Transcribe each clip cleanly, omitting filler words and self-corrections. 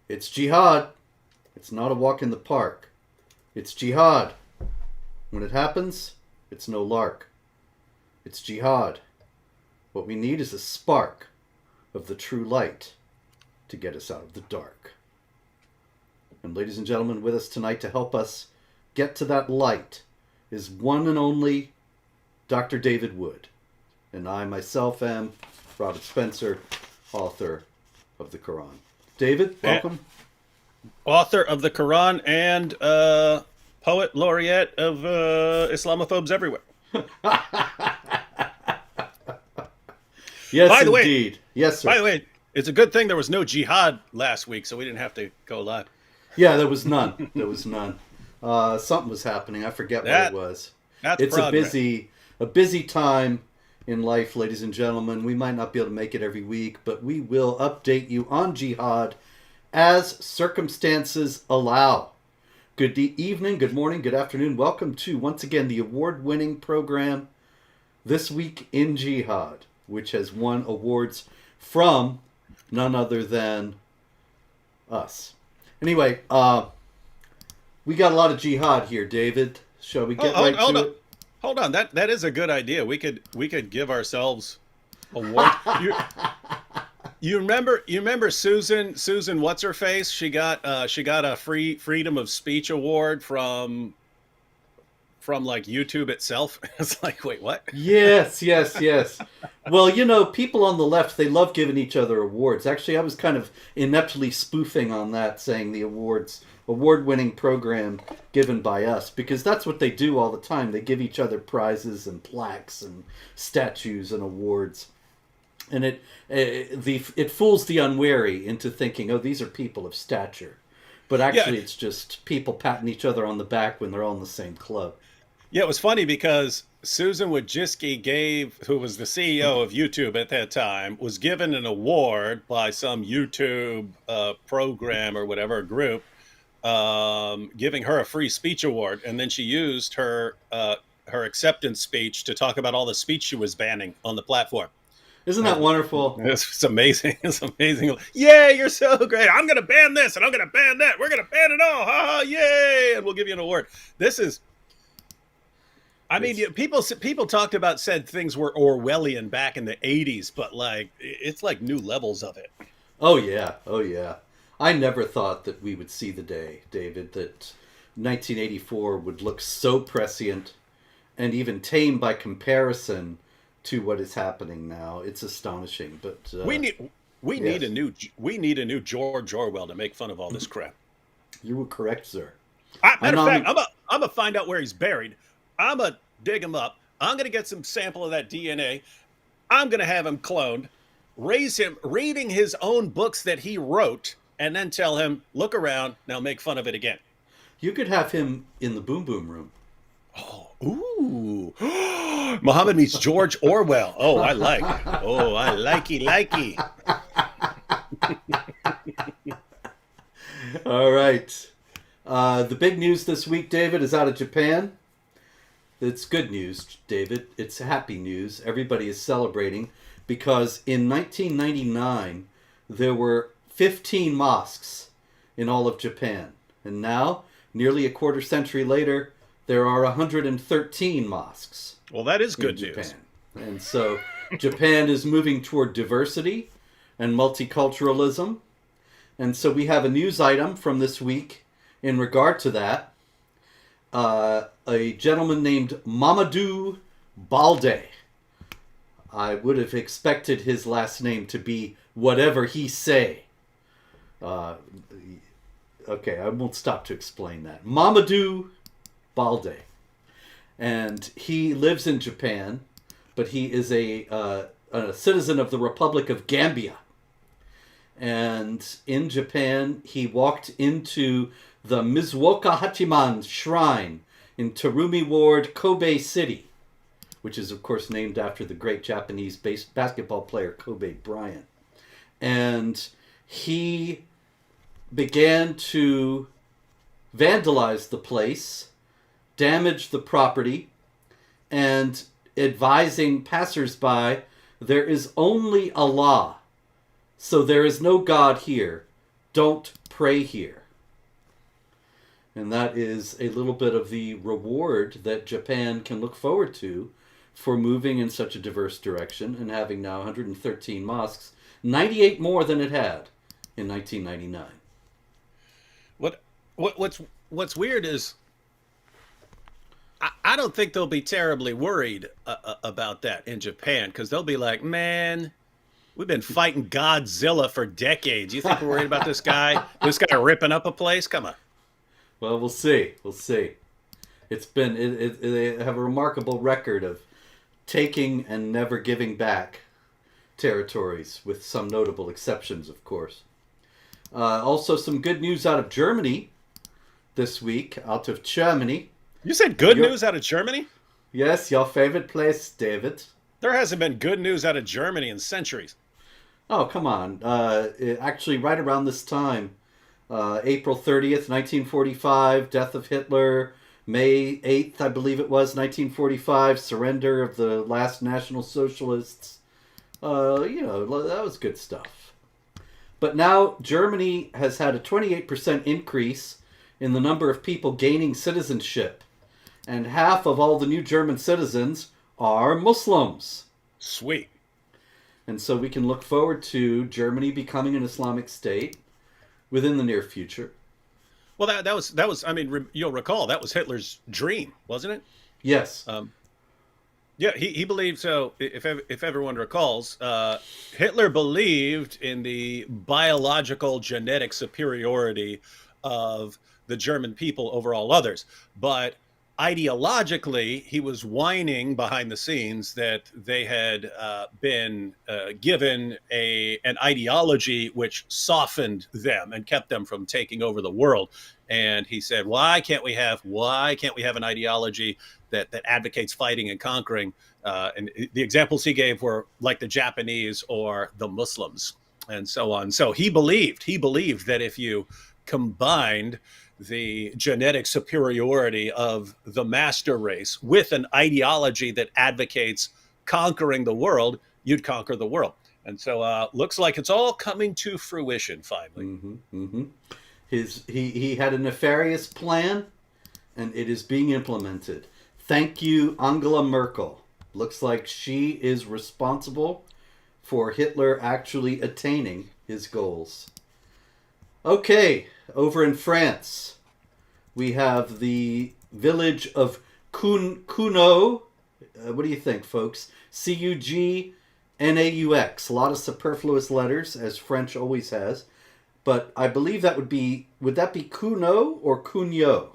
It's jihad. It's not a walk in the park. It's jihad. When it happens, it's no lark. It's jihad. What we need is a spark of the true light to get us out of the dark. And ladies and gentlemen, with us tonight to help us get to that light is one and only Dr. David Wood. And I myself am Robert Spencer, author of the Quran. David, welcome. Author of the Quran and poet laureate of Islamophobes everywhere. Yes, by the indeed. Way, yes, sir. By the way, it's a good thing there was no jihad last week, so we didn't have to go live. Yeah, there was none. There was none. Something was happening. I forget what it was. It's progress. a busy time in life, ladies and gentlemen. We might not be able to make it every week, but we will update you on jihad as circumstances allow. Good evening, good morning, good afternoon. Welcome to, once again, the award-winning program, This Week in Jihad, which has won awards from none other than us. Anyway, we got a lot of jihad here, David. Shall we get right to it? Hold on, that is a good idea. We could give ourselves awards. You remember Susan what's her face? She got a freedom of speech award from like YouTube itself. It's like, wait, what? Yes. Well, people on the left, they love giving each other awards. Actually, I was kind of ineptly spoofing on that, saying the award-winning program given by us, because that's what they do all the time. They give each other prizes and plaques and statues and awards. And it fools the unwary into thinking, oh, these are people of stature. But actually, It's just people patting each other on the back when they're all in the same club. Yeah, it was funny because Susan Wojcicki who was the CEO of YouTube at that time, was given an award by some YouTube program or whatever group, giving her a free speech award. And then she used her acceptance speech to talk about all the speech she was banning on the platform. Isn't that wonderful? It's amazing. It's amazing. Yay, you're so great. I'm going to ban this and I'm going to ban that. We're going to ban it all. Ha ha, yay. And we'll give you an award. This is, I mean, people said things were Orwellian back in the 80s, but like, it's like new levels of it. Oh, yeah. I never thought that we would see the day, David, that 1984 would look so prescient and even tame by comparison to what is happening now. It's astonishing, but we need a new George Orwell to make fun of all this crap. You were correct, sir. Matter of fact, I'm gonna find out where he's buried. I'm gonna dig him up. I'm gonna get some sample of that DNA. I'm gonna have him cloned, raise him reading his own books that he wrote, and then tell him, look around, now make fun of it again. You could have him in the Boom Boom Room. Oh, ooh. Muhammad meets George Orwell. Oh, I like it. Oh, I likey. All right. The big news this week, David, is out of Japan. It's good news, David. It's happy news. Everybody is celebrating because in 1999, there were 15 mosques in all of Japan. And now, nearly a quarter century later, there are 113 mosques. Well, that is good news. And so Japan is moving toward diversity and multiculturalism. And so we have a news item from this week in regard to that. A gentleman named Mamadou Balde. I would have expected his last name to be whatever he say. Okay, I won't stop to explain that. Mamadou Balde. And he lives in Japan, but he is a citizen of the Republic of Gambia. And in Japan, he walked into the Mizuoka Hachiman Shrine in Terumi Ward, Kobe City, which is, of course, named after the great Japanese basketball player Kobe Bryant. And he began to vandalize the place, damage the property, and advising passersby, there is only Allah, so there is no God here. Don't pray here. And that is a little bit of the reward that Japan can look forward to for moving in such a diverse direction and having now 113 mosques, 98 more than it had in 1999. What what's weird is I don't think they'll be terribly worried about that in Japan because they'll be like, man, we've been fighting Godzilla for decades. You think we're worried about this guy? This guy ripping up a place? Come on. Well, we'll see. We'll see. It's been they have a remarkable record of taking and never giving back territories, with some notable exceptions, of course. Also, some good news out of Germany this week. Out of Germany. You said good news out of Germany? Yes, your favorite place, David. There hasn't been good news out of Germany in centuries. Oh, come on. Actually, right around this time, April 30th, 1945, death of Hitler. May 8th, I believe it was, 1945, surrender of the last National Socialists. That was good stuff. But now Germany has had a 28% increase in the number of people gaining citizenship. And half of all the new German citizens are Muslims. Sweet. And so we can look forward to Germany becoming an Islamic state within the near future. Well, that was. I mean, you'll recall that was Hitler's dream, wasn't it? Yes. Yeah, he believed so. If everyone recalls, Hitler believed in the biological genetic superiority of the German people over all others, but ideologically, he was whining behind the scenes that they had been given an ideology which softened them and kept them from taking over the world. And he said, why can't we have an ideology that advocates fighting and conquering? And the examples he gave were like the Japanese or the Muslims and so on. So he believed that if you combined the genetic superiority of the master race with an ideology that advocates conquering the world, you'd conquer the world. And so looks like it's all coming to fruition finally. Mm-hmm, mm-hmm. He had a nefarious plan, and it is being implemented. Thank you, Angela Merkel. Looks like she is responsible for Hitler actually attaining his goals. Okay, over in France, we have the village of Cugnaux. What do you think, folks? Cugnaux. A lot of superfluous letters, as French always has. But I believe would that be Cugnaux or Cugnaux?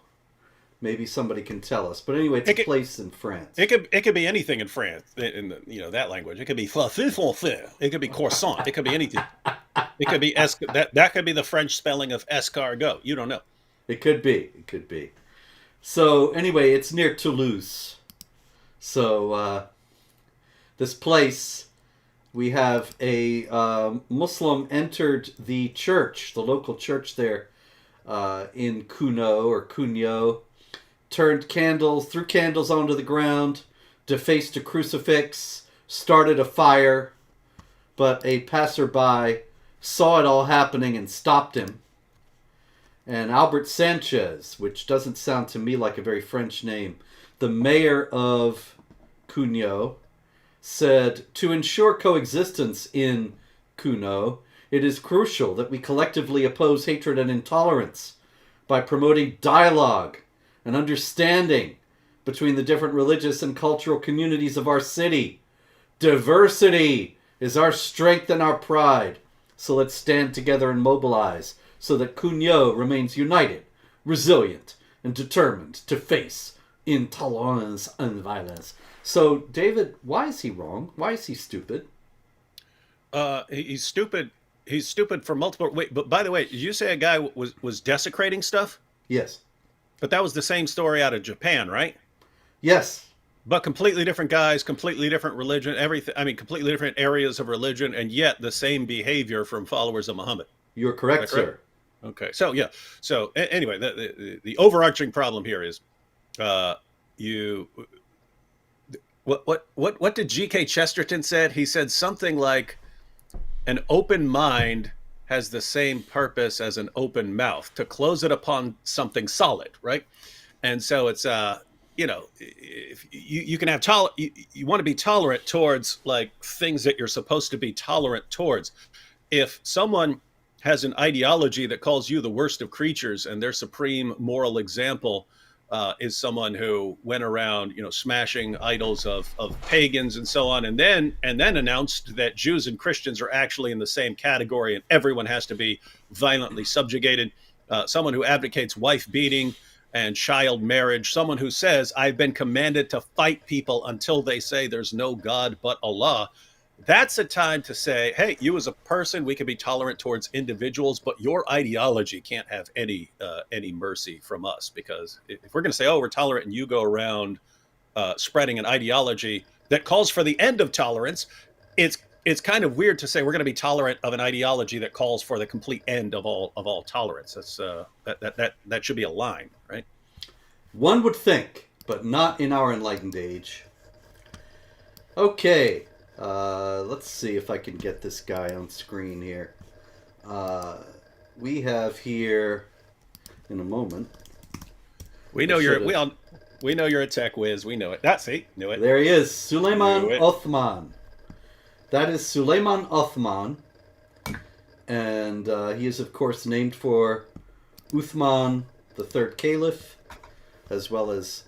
Maybe somebody can tell us. But anyway, it's a place in France. It could be anything in France, in that language. It could be it could be croissant. It could be anything. It could be that could be the French spelling of escargot. You don't know. It could be. So anyway, it's near Toulouse. So this place, we have a Muslim entered the church, the local church there in Cugnaux, threw candles onto the ground, defaced a crucifix, started a fire, but a passerby saw it all happening and stopped him. And Albert Sanchez, which doesn't sound to me like a very French name, the mayor of Cugnaux, said, to ensure coexistence in Cugnaux, it is crucial that we collectively oppose hatred and intolerance by promoting dialogue and understanding between the different religious and cultural communities of our city. Diversity is our strength and our pride. So let's stand together and mobilize so that Cugnaux remains united, resilient, and determined to face intolerance and violence. So, David, why is he wrong? Why is he stupid? He's stupid. He's stupid for multiple. Wait, but by the way, did you say a guy was desecrating stuff? Yes. But that was the same story out of Japan, right? Yes. But completely different guys, completely different religion, everything. I mean, completely different areas of religion, and yet the same behavior from followers of Muhammad. You're correct, sir. Okay. So yeah. So anyway, the overarching problem here is, what did G.K. Chesterton said? He said something like, "An open mind has the same purpose as an open mouth, to close it upon something solid, right? And so it's if you can have you want to be tolerant towards like things that you're supposed to be tolerant towards. If someone has an ideology that calls you the worst of creatures, and their supreme moral example is someone who went around, smashing idols of pagans and so on, and then announced that Jews and Christians are actually in the same category, and everyone has to be violently subjugated. Someone who advocates wife beating and child marriage, someone who says, I've been commanded to fight people until they say there's no God but Allah. That's a time to say, hey, you as a person, we can be tolerant towards individuals, but your ideology can't have any mercy from us. Because if we're going to say, oh, we're tolerant, and you go around spreading an ideology that calls for the end of tolerance, it's kind of weird to say we're going to be tolerant of an ideology that calls for the complete end of all tolerance. That's that should be a line, right? One would think, but not in our enlightened age. Okay. Let's see if I can get this guy on screen here. We have here, in a moment. We know you're a tech whiz. We know it. Knew it. There he is, Suleiman Othman. That is Suleiman Othman, and he is of course named for Uthman, the third caliph, as well as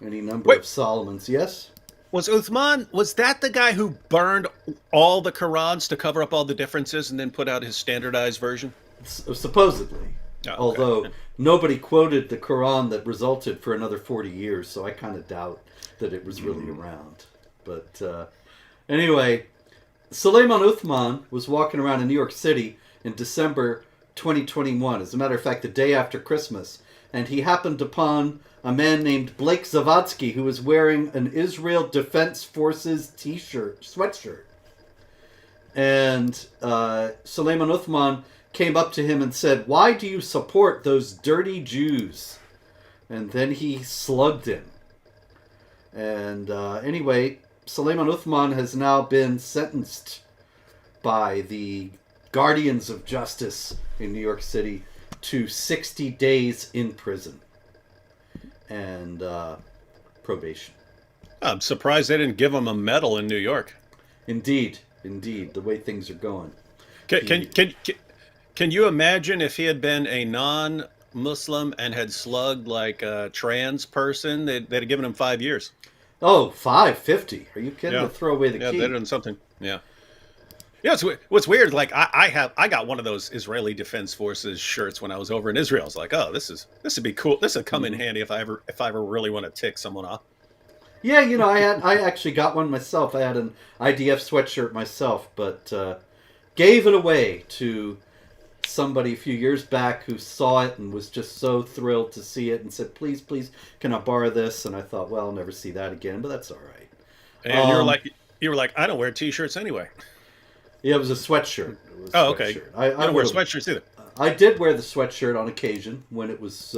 any number of Solomons. Yes. Was that the guy who burned all the Qurans to cover up all the differences and then put out his standardized version? Supposedly. Oh, okay. Although nobody quoted the Quran that resulted for another 40 years, so I kind of doubt that it was really around. But anyway, Suleiman Uthman was walking around in New York City in December 2021. As a matter of fact, the day after Christmas. And he happened upon a man named Blake Zavadsky, who was wearing an Israel Defense Forces sweatshirt. And Suleiman Uthman came up to him and said, "Why do you support those dirty Jews?" And then he slugged him. And anyway, Suleiman Uthman has now been sentenced by the Guardians of Justice in New York City to 60 days in prison and probation. I'm surprised they didn't give him a medal in New York. Indeed, the way things are going. Can you imagine if he had been a non-Muslim and had slugged like a trans person? They'd have given him 5 years. Oh, 550? Are you kidding? To throw away the key. Yeah, they're doing something. Yeah. Yeah, what's weird, like I got one of those Israeli Defense Forces shirts when I was over in Israel. I was like, oh, this would be cool. This would come in handy if I ever really want to tick someone off. Yeah, I actually got one myself. I had an IDF sweatshirt myself, but gave it away to somebody a few years back who saw it and was just so thrilled to see it and said, please, can I borrow this? And I thought, well, I'll never see that again, but that's all right. And you were like, I don't wear T-shirts anyway. Yeah, it was a sweatshirt. Okay. I don't wear sweatshirts either. I did wear the sweatshirt on occasion when it was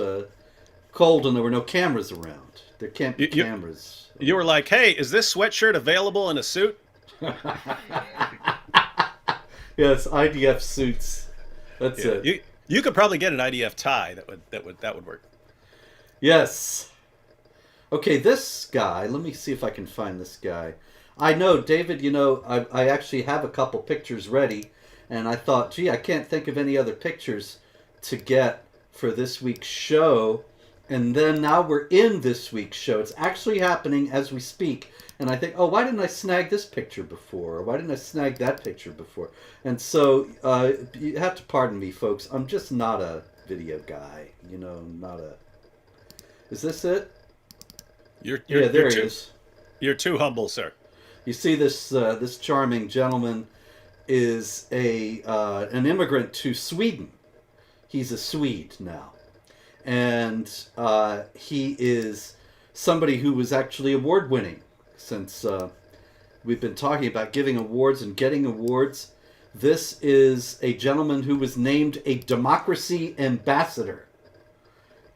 cold and there were no cameras around. There can't be cameras. You were like, hey, is this sweatshirt available in a suit? Yes, IDF suits. That's it. You could probably get an IDF tie that would work. Yes. Okay, this guy. Let me see if I can find this guy. I know, David. I actually have a couple pictures ready, and I thought, gee, I can't think of any other pictures to get for this week's show. And then now we're in this week's show. It's actually happening as we speak. And I think, oh, why didn't I snag this picture before? Or why didn't I snag that picture before? And so you have to pardon me, folks. I'm just not a video guy. Not a... Is this it? There it is. You're too humble, sir. You see, this charming gentleman is an immigrant to Sweden. He's a Swede now. And he is somebody who was actually award-winning. Since we've been talking about giving awards and getting awards, this is a gentleman who was named a democracy ambassador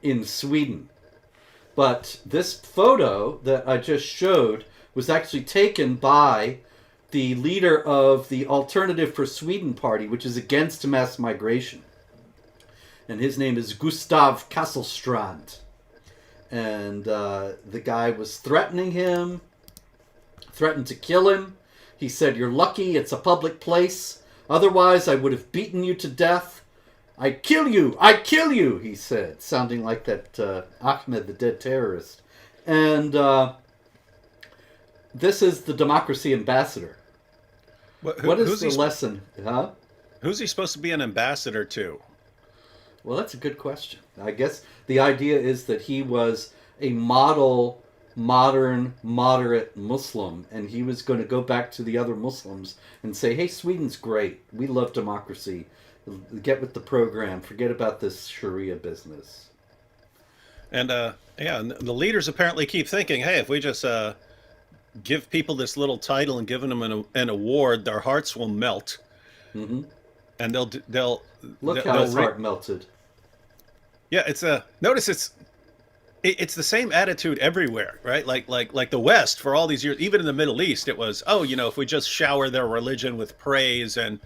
in Sweden. But this photo that I just showed was actually taken by the leader of the Alternative for Sweden party, which is against mass migration. And his name is Gustav Kasselstrand. And the guy was threatening him, threatened to kill him. He said, "You're lucky, it's a public place. Otherwise, I would have beaten you to death. I'd kill you, I'd kill you," he said, sounding like that Ahmed, the dead terrorist. And this is the democracy ambassador. What is the lesson? Huh? Who's he supposed to be an ambassador to? Well, that's a good question. I guess the idea is that he was a model, modern, moderate Muslim, and he was going to go back to the other Muslims and say, "Hey, Sweden's great. We love democracy. Get with the program. Forget about this Sharia business." And and the leaders apparently keep thinking, hey, if we just give people this little title and give them an award, their hearts will melt, Mm-hmm. and they'll Look how his heart melted. Yeah, notice it's the same attitude everywhere, right? Like the West for all these years, even in the Middle East, it was, oh, if we just shower their religion with praise and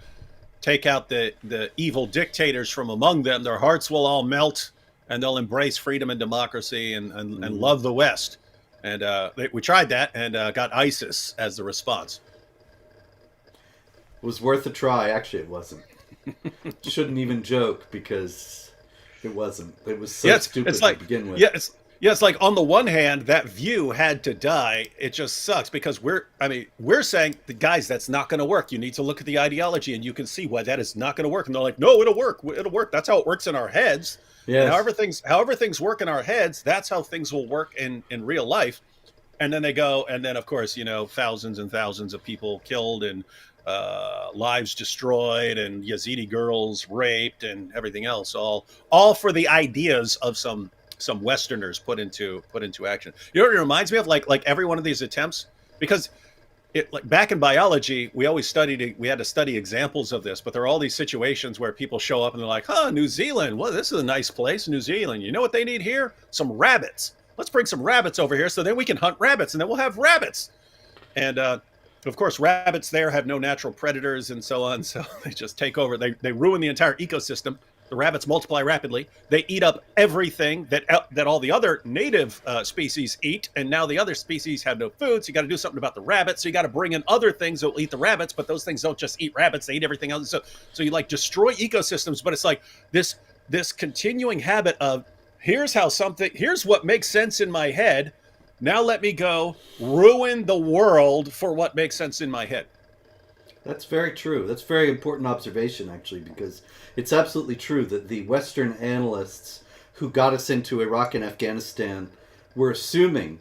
take out the evil dictators from among them, their hearts will all melt and they'll embrace freedom and democracy and love the West. And we tried that and got ISIS as the response. It was worth a try. Actually, it wasn't. Shouldn't even joke because it wasn't. It was so stupid to begin with. It's like, on the one hand, that view had to die. It just sucks because we're saying, the guys, that's not going to work. You need to look at the ideology and you can see why that is not going to work. And they're like, no, it'll work. It'll work. That's how it works in our heads. Yes. And however things work in our heads, that's how things will work in real life. And then they go, and then of course, thousands and thousands of people killed and lives destroyed and Yazidi girls raped and everything else, all for the ideas of some Westerners put into action. You know what it reminds me of? Like every one of these attempts, because back in biology, we had to study examples of this, but there are all these situations where people show up and they're like, New Zealand, well, this is a nice place, New Zealand. You know what they need here? Some rabbits. Let's bring some rabbits over here so then we can hunt rabbits and then we'll have rabbits. And of course, rabbits there have no natural predators and so on. So they just take over. They ruin the entire ecosystem. The rabbits multiply rapidly. They eat up everything that all the other native species eat. And now the other species have no food. So you got to do something about the rabbits. So you got to bring in other things that will eat the rabbits. But those things don't just eat rabbits. They eat everything else. So you destroy ecosystems. But it's like this continuing habit of here's what makes sense in my head. Now let me go ruin the world for what makes sense in my head. That's very true. That's a very important observation, actually, because it's absolutely true that the Western analysts who got us into Iraq and Afghanistan were assuming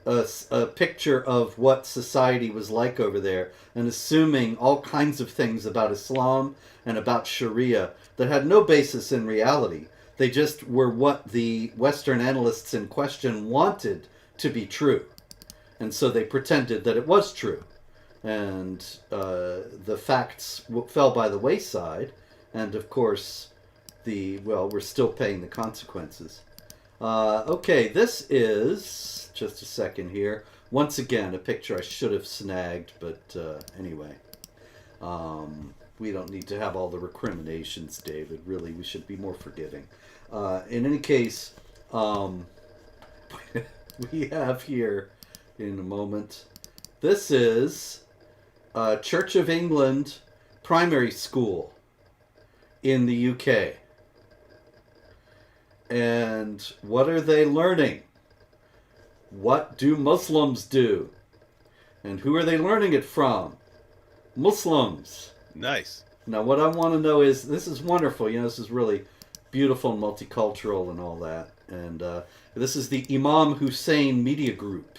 a picture of what society was like over there and assuming all kinds of things about Islam and about Sharia that had no basis in reality. They just were what the Western analysts in question wanted to be true. And so they pretended that it was true. And the facts fell by the wayside. And of course, we're still paying the consequences. Okay, this is, just a second here, once again, a picture I should have snagged, but anyway. We don't need to have all the recriminations, David. Really, we should be more forgiving. In any case, we have here, in a moment, this is Church of England primary school in the UK. And what are they learning? What do Muslims do? And who are they learning it from? Muslims. Nice. Now, what I want to know is, this is wonderful. This is really beautiful and multicultural and all that. And this is the Imam Hussein Media Group.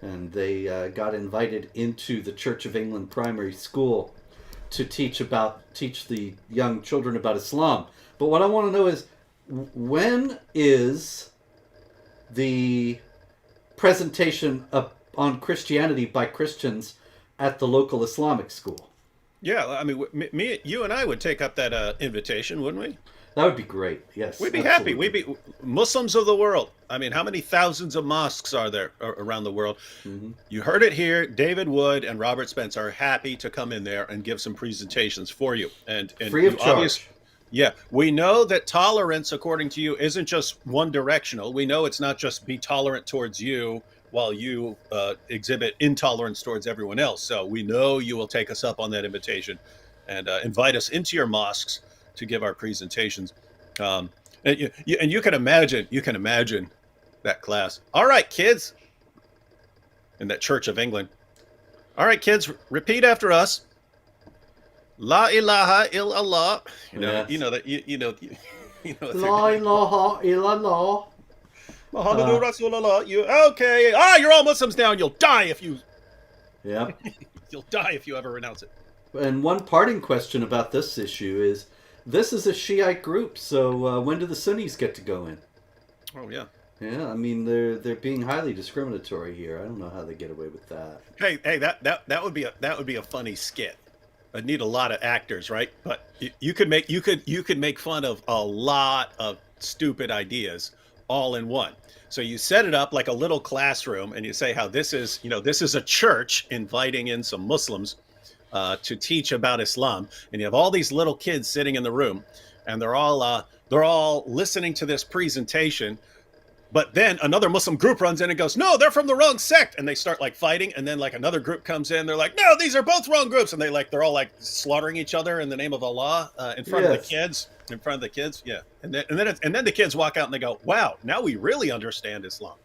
And they got invited into the Church of England primary school to teach the young children about Islam. But what I want to know is, when is the presentation on Christianity by Christians at the local Islamic school? Yeah, I mean, me, you and I would take up that invitation, wouldn't we? That would be great. Yes, We'd be happy. We'd absolutely. be Muslims of the world. I mean, how many thousands of mosques are there around the world? Hmm. You heard it here. David Wood and Robert Spence are happy to come in there and give some presentations for you. And Free of you obviously, charge. yeah, we know that tolerance, according to you, isn't just one directional. We know it's not just be tolerant towards you while you exhibit intolerance towards everyone else. So we know you will take us up on that invitation and invite us into your mosques to give our presentations. Um, and you can imagine that class. All right, kids, in that Church of England. All right, kids, repeat after us. La ilaha illallah. You Yes. know that you know what they're La doing. ilaha illallah. Muhammadur Uh, Rasulullah. You okay? Ah, you're all Muslims now, and yeah. you'll die if you ever renounce it. And one parting question about this issue is, this is a Shiite group, so when do the Sunnis get to go in? Oh yeah. Yeah, I mean they're being highly discriminatory here. I don't know how they get away with that. Hey, that would be a funny skit. I'd need a lot of actors, right? But you could make fun of a lot of stupid ideas all in one. So you set it up like a little classroom, and you say how this is a church inviting in some Muslims to teach about Islam, and you have all these little kids sitting in the room, and they're all listening to this presentation. But then another Muslim group runs in and goes, "No, they're from the wrong sect," and they start like fighting. And then like another group comes in, they're like, "No, these are both wrong groups," and they're all like slaughtering each other in the name of Allah in front of the Yes. kids. In front of the kids, yeah. And then the kids walk out and they go, "Wow, now we really understand Islam."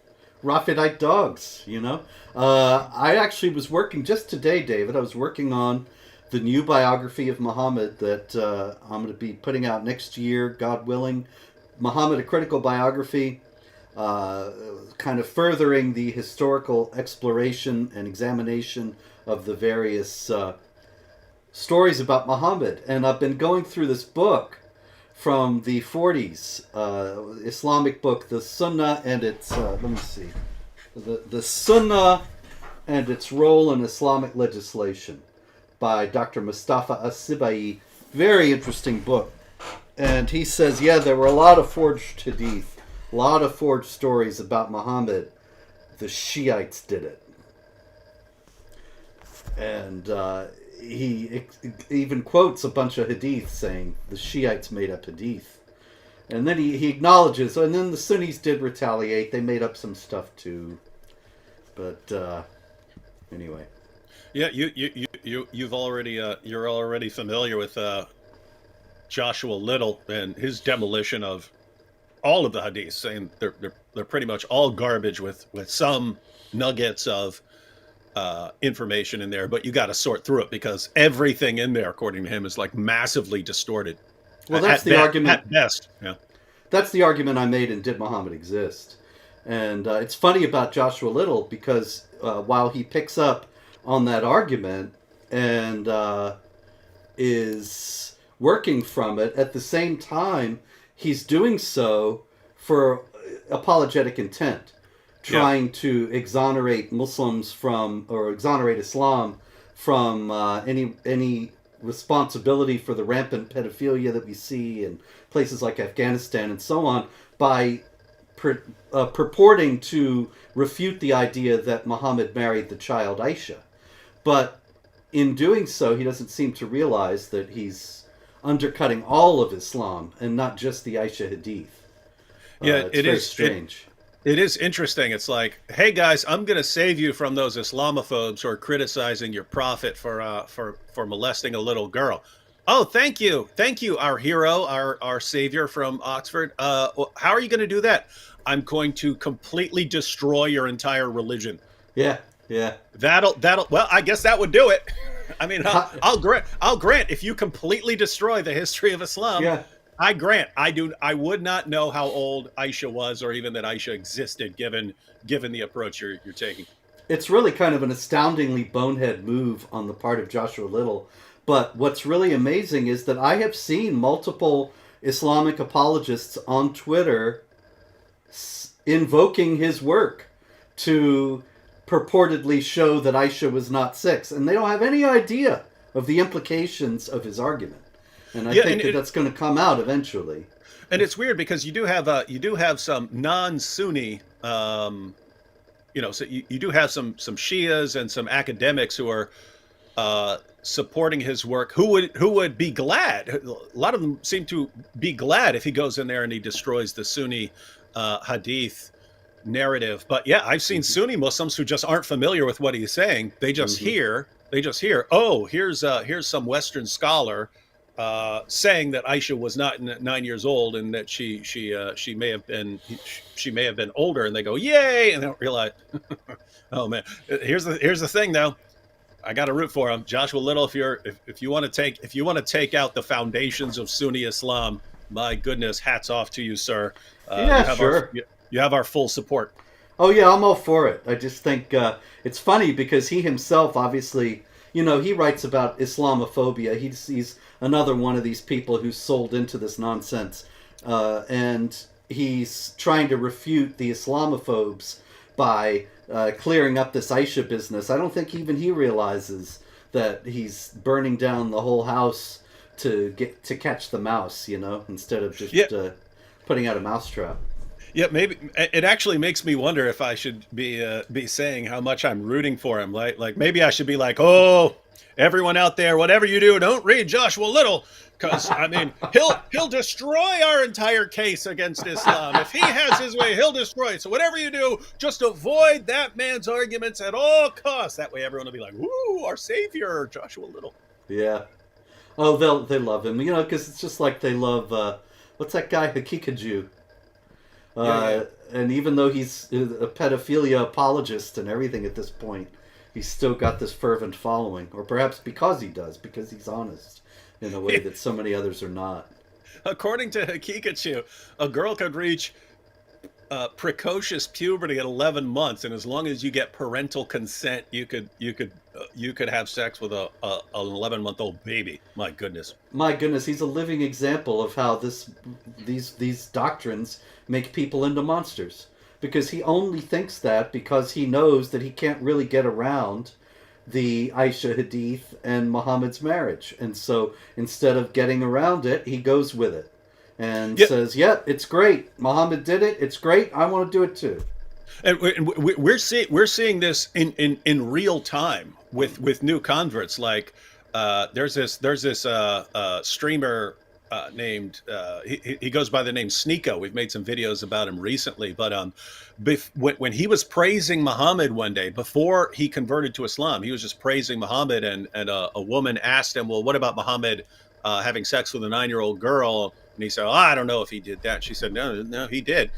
Rafidite dogs, you know? I actually was working just today, David. I was working on the new biography of Muhammad that I'm going to be putting out next year, God willing. Muhammad, a critical biography, uh, kind of furthering the historical exploration and examination of the various stories about Muhammad. And I've been going through this book from the 40s, Islamic book, the Sunnah and its, let me see, the Sunnah and its role in Islamic legislation by Dr. Mustafa As-Sibai. Very interesting book. And he says, yeah, there were a lot of forged hadith, a lot of forged stories about Muhammad. The Shiites did it. And he even quotes a bunch of hadith saying the Shiites made up hadith. And then he acknowledges, and then the Sunnis did retaliate. They made up some stuff too. But anyway. Yeah, you're already familiar with Joshua Little and his demolition of all of the hadiths, saying they're pretty much all garbage with some nuggets of information in there, but you got to sort through it because everything in there, according to him, is like massively distorted. Well, that's the argument. At best, yeah. That's the argument I made in Did Muhammad Exist? And it's funny about Joshua Little because while he picks up on that argument and is working from it, at the same time, he's doing so for apologetic intent, trying to exonerate Muslims from, or exonerate Islam from any responsibility for the rampant pedophilia that we see in places like Afghanistan and so on by purporting to refute the idea that Muhammad married the child Aisha. But in doing so, he doesn't seem to realize that he's undercutting all of Islam and not just the Aisha Hadith. Yeah, It's very strange. It is interesting. It's like, hey guys, I'm going to save you from those Islamophobes who are criticizing your prophet for molesting a little girl. Oh, thank you, our hero, our savior from Oxford. How are you going to do that? I'm going to completely destroy your entire religion. Yeah, yeah. That'll. Well, I guess that would do it. I mean, Ha- I'll grant if you completely destroy the history of Islam. yeah. I grant I would not know how old Aisha was, or even that Aisha existed, given the approach you're taking. It's really kind of an astoundingly bonehead move on the part of Joshua Little. But what's really amazing is that I have seen multiple Islamic apologists on Twitter invoking his work to purportedly show that Aisha was not six. And they don't have any idea of the implications of his argument. And I Yeah, think that that's going to come out eventually. and it's weird because you do have some non-Sunni, so you do have some Shias and some academics who are supporting his work, who would be glad. A lot of them seem to be glad if he goes in there and he destroys the Sunni hadith narrative. But yeah, I've seen Sunni Muslims who just aren't familiar with what he's saying. They just hear, oh, here's some Western scholar saying that Aisha was not 9 years old and that she may have been older, and they go, yay, and they don't realize. Oh man, here's the thing though. I got to root for him, Joshua Little. If you want to take out the foundations of Sunni Islam, my goodness, hats off to you, sir. Yeah, sure. You have our full support. Oh yeah, I'm all for it. I just think it's funny because he himself, obviously, he writes about Islamophobia. He's another one of these people who's sold into this nonsense, and he's trying to refute the Islamophobes by clearing up this Aisha business. I don't think even he realizes that he's burning down the whole house to catch the mouse, instead of just putting out a mousetrap. Yeah, maybe it actually makes me wonder if I should be saying how much I'm rooting for him. Like maybe I should be like, oh, everyone out there, whatever you do, don't read Joshua Little, because I mean he'll destroy our entire case against Islam. If he has his way, he'll destroy it. So whatever you do, just avoid that man's arguments at all costs. That way, everyone will be like, "Ooh, our savior, Joshua Little." Yeah. Oh, they love him, because it's just like they love what's that guy Hakikaju. And even though he's a pedophilia apologist and everything at this point, he's still got this fervent following. Or perhaps because he's honest in a way that so many others are not. According to Hakikachu, a girl could reach precocious puberty at 11 months, and as long as you get parental consent, you could have sex with an 11-month-old baby. My goodness, he's a living example of how these doctrines make people into monsters, because he only thinks that because he knows that he can't really get around the Aisha Hadith and Muhammad's marriage, and so instead of getting around it, he goes with it and says, "Yeah, it's great. Muhammad did it. It's great. I want to do it too." And we're seeing this in real time with new converts. Like there's this streamer named he goes by the name Sneeko. We've made some videos about him recently, but when he was praising Muhammad one day before he converted to Islam, he was just praising Muhammad, and a woman asked him, "Well, what about Muhammad having sex with a 9-year-old girl?" And he said, "Oh, I don't know if he did that." She said, "No, he did."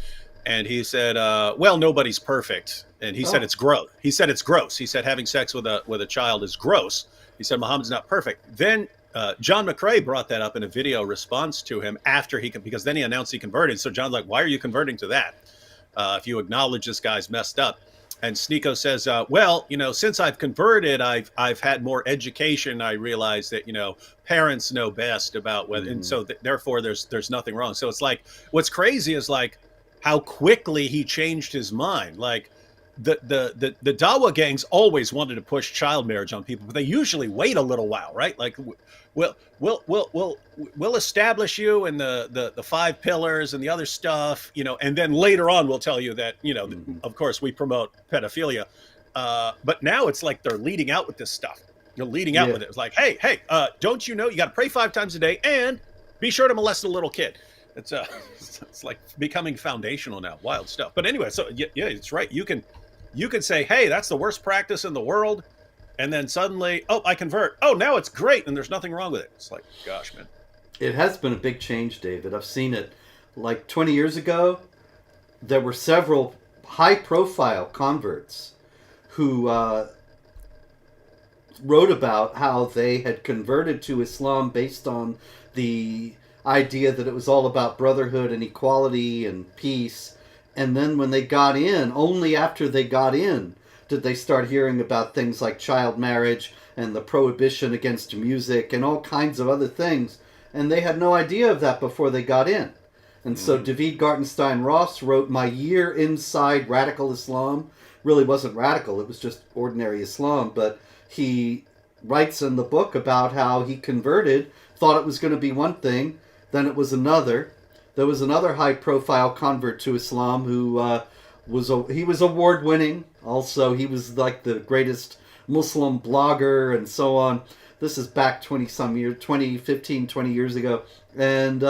And he said, "Well, nobody's perfect." And he said, "It's gross." He said, "It's gross." He said, "Having sex with a child is gross." He said, "Muhammad's not perfect." Then John McCrae brought that up in a video response to him because then he announced he converted. So John's like, "Why are you converting to that? If you acknowledge this guy's messed up." And Sneeko says, "Well, since I've converted, I've had more education. I realize that parents know best about whether, and so therefore there's nothing wrong." So it's like, what's crazy is like how quickly he changed his mind. Like the Dawa gangs always wanted to push child marriage on people, but they usually wait a little while, right? Like we'll establish you in the 5 pillars and the other stuff, and then later on we'll tell you that of course we promote pedophilia, but now it's like they're leading out with this stuff. You're leading out with it. It's like, hey, don't you know you got to pray 5 times a day and be sure to molest a little kid. It's like becoming foundational now. Wild stuff. But anyway, so yeah, it's right. You can say, hey, that's the worst practice in the world, and then suddenly, oh, I convert. Oh, now it's great, and there's nothing wrong with it. It's like, gosh, man. It has been a big change, David. I've seen it. Like 20 years ago, there were several high-profile converts who wrote about how they had converted to Islam based on the idea that it was all about brotherhood and equality and peace. And then when they got in, only after they got in, did they start hearing about things like child marriage and the prohibition against music and all kinds of other things. And they had no idea of that before they got in. And so David Gartenstein Ross wrote My Year Inside Radical Islam. Really wasn't radical, it was just ordinary Islam. But he writes in the book about how he converted, thought it was going to be one thing, then it was another. There was another high-profile convert to Islam who he was award-winning. Also, he was like the greatest Muslim blogger and so on. This is back 20-some years, 15, 20 years ago. And